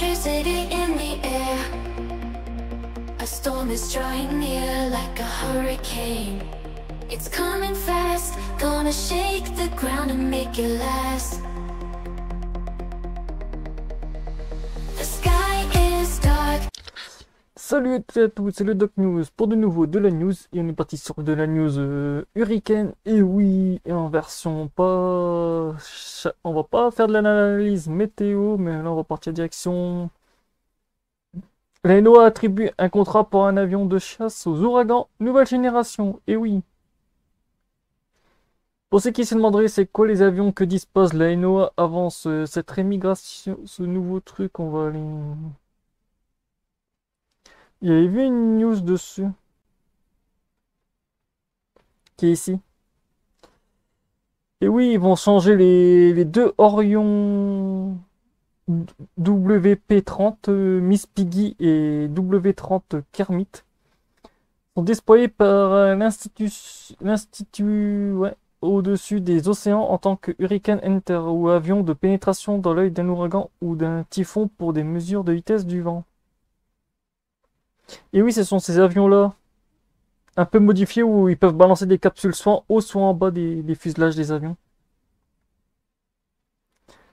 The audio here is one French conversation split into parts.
electricity in the air. A storm is drawing near like a hurricane. It's coming fast, gonna shake the ground and make it last. The sky is dark. Salut à toutes et à tous, c'est le Doc News pour de nouveau de la news. Et on est parti sur de la news Hurricane. Et oui, et en version pas... On va pas faire de l'analyse météo, mais là on va partir direction... La NOAA attribue un contrat pour un avion de chasse aux ouragans nouvelle génération. Et oui. Pour ceux qui se demanderaient c'est quoi les avions que dispose la NOAA avant cette rémigration, ce nouveau truc, on va aller... Il y avait vu une news dessus. Qui est ici. Et oui, ils vont changer les deux Orion WP-30, Miss Piggy et W-30 Kermit. Sont déployés par l'Institut ouais, au-dessus des océans en tant que Hurricane Enter ou avion de pénétration dans l'œil d'un ouragan ou d'un typhon pour des mesures de vitesse du vent. Et oui, ce sont ces avions-là, un peu modifiés, où ils peuvent balancer des capsules soit en haut, soit en bas des fuselages des avions.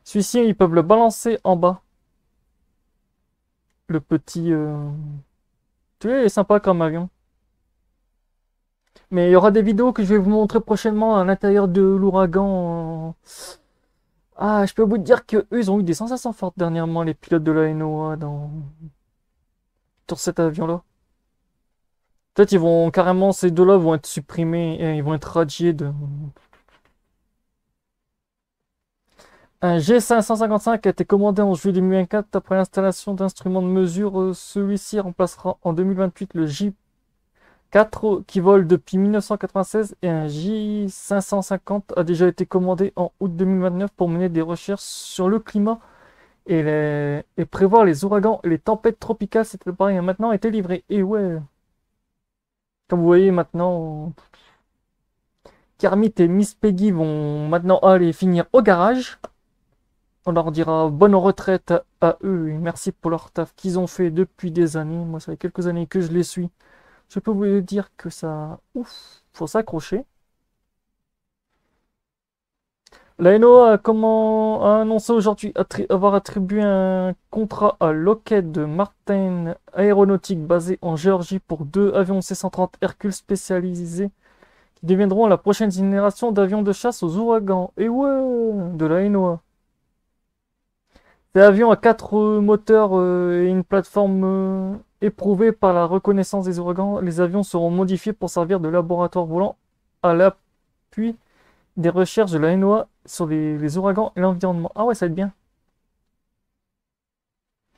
Celui-ci, ils peuvent le balancer en bas. Le petit... Tu vois, il est sympa comme avion. Mais il y aura des vidéos que je vais vous montrer prochainement à l'intérieur de l'ouragan. Ah, je peux vous dire que eux, ils ont eu des sensations fortes dernièrement, les pilotes de la NOAA, sur cet avion-là. Peut-être ils vont carrément, ces deux-là vont être supprimés et ils vont être radiés de... Un G555 a été commandé en juillet 2024 après l'installation d'instruments de mesure. Celui-ci remplacera en 2028 le J4 qui vole depuis 1996 et un J550 a déjà été commandé en août 2029 pour mener des recherches sur le climat et prévoir les ouragans et les tempêtes tropicales. C'était pareil, maintenant a été livré. Et ouais, comme vous voyez maintenant, Kermit et Miss Peggy vont maintenant aller finir au garage. On leur dira bonne retraite à eux et merci pour leur taf qu'ils ont fait depuis des années. Moi, ça fait quelques années que je les suis. Je peux vous dire que ça... Ouf, faut s'accrocher. La NOAA a annoncé aujourd'hui avoir attribué un contrat à Lockheed Martin Aéronautique basé en Géorgie pour 2 avions C-130 Hercule spécialisés qui deviendront la prochaine génération d'avions de chasse aux ouragans. Et ouais, de la NOAA. Ces avions à 4 moteurs et une plateforme éprouvée par la reconnaissance des ouragans, les avions seront modifiés pour servir de laboratoire volant à l'appui des recherches de la NOAA sur les ouragans et l'environnement. Ah ouais, ça va être bien.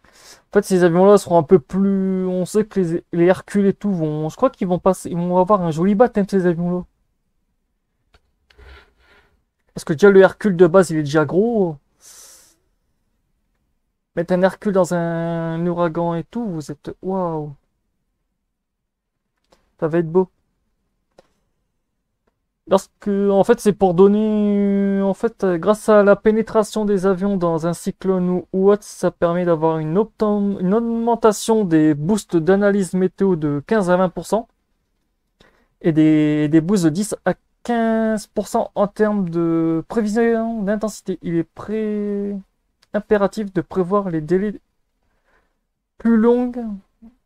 En fait, ces avions-là seront un peu plus... On sait que les Hercules et tout vont... Je crois qu'ils vont passer... Ils vont avoir un joli baptême, ces avions-là. Parce que déjà, le Hercule de base, il est déjà gros. Mettre un Hercule dans un ouragan et tout, vous êtes... Waouh. Ça va être beau. En fait, c'est pour donner, en fait, grâce à la pénétration des avions dans un cyclone ou autre, ça permet d'avoir une augmentation des boosts d'analyse météo de 15 à 20% et des boosts de 10 à 15% en termes de prévision d'intensité. Il est impératif de prévoir les délais plus longs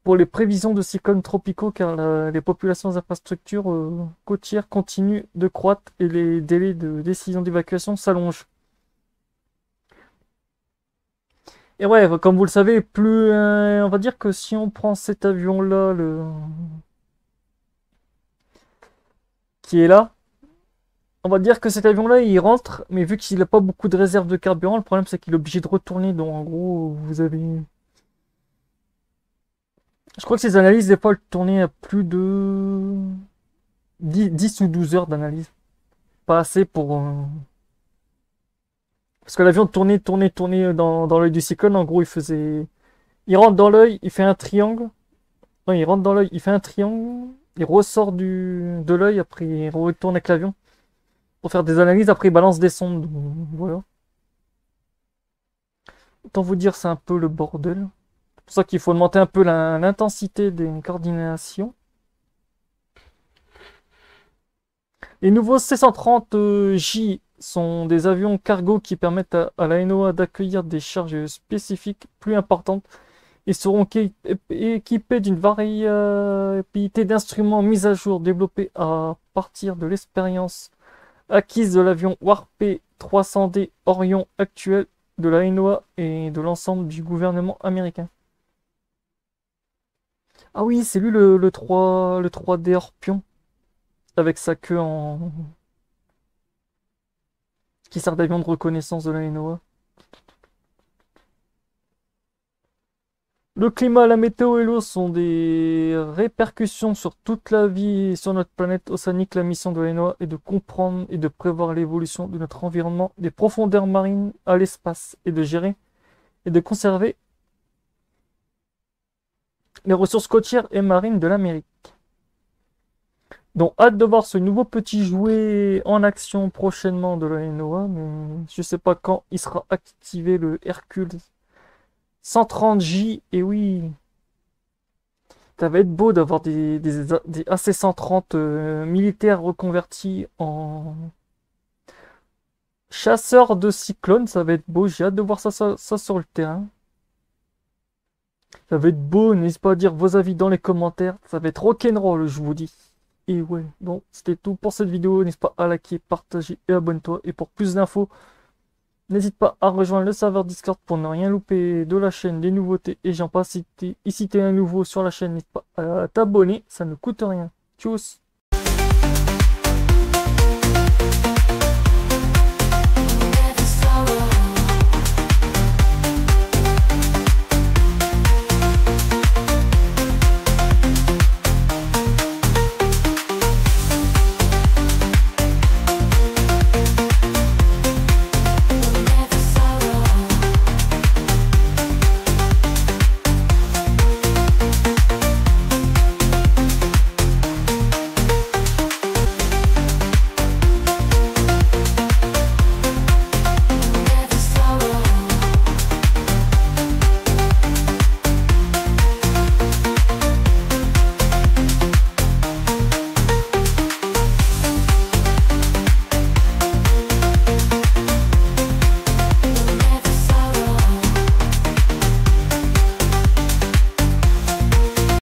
pour les prévisions de cyclones tropicaux car les populations d'infrastructures côtières continuent de croître et les délais de décision d'évacuation s'allongent. Et ouais, comme vous le savez, plus on va dire que si on prend cet avion-là, qui est là, on va dire que cet avion-là, il rentre, mais vu qu'il n'a pas beaucoup de réserve de carburant, le problème c'est qu'il est obligé de retourner. Donc en gros, vous avez... Je crois que ces analyses, des fois, elles tournaient à plus de 10 ou 12 heures d'analyse. Pas assez pour... Parce que l'avion tournait dans l'œil du cyclone. En gros, il faisait... Il rentre dans l'œil, il fait un triangle. Non, il rentre dans l'œil, il fait un triangle. Il ressort de l'œil, après il retourne avec l'avion. Pour faire des analyses, après il balance des sondes. Donc, voilà. Autant vous dire, c'est un peu le bordel. C'est pour ça qu'il faut augmenter un peu l'intensité des coordinations. Les nouveaux C-130J sont des avions cargo qui permettent à la NOA d'accueillir des charges spécifiques plus importantes et seront équipés d'une variété d'instruments mis à jour développés à partir de l'expérience acquise de l'avion Warp 300D Orion actuel de la NOA et de l'ensemble du gouvernement américain. Ah oui, c'est lui le 3D Orpion, avec sa queue en... qui sert d'avion de reconnaissance de la NOA. Le climat, la météo et l'eau sont des répercussions sur toute la vie sur notre planète océanique. La mission de la NOA est de comprendre et de prévoir l'évolution de notre environnement des profondeurs marines à l'espace et de gérer et de conserver les ressources côtières et marines de l'Amérique. Donc hâte de voir ce nouveau petit jouet en action prochainement de la NOA, mais je sais pas quand il sera activé, le Hercule 130J. Et oui, ça va être beau d'avoir des AC-130 militaires reconvertis en chasseurs de cyclones. Ça va être beau, j'ai hâte de voir ça sur le terrain. Ça va être beau, n'hésitez pas à dire vos avis dans les commentaires. Ça va être rock'n'roll, je vous dis. Et ouais, donc c'était tout pour cette vidéo. N'hésite pas à liker, partager et abonne-toi. Et pour plus d'infos, n'hésite pas à rejoindre le serveur Discord pour ne rien louper de la chaîne, des nouveautés. Et j'en passe, si t'es un nouveau sur la chaîne, n'hésite pas à t'abonner, ça ne coûte rien. Tchuss!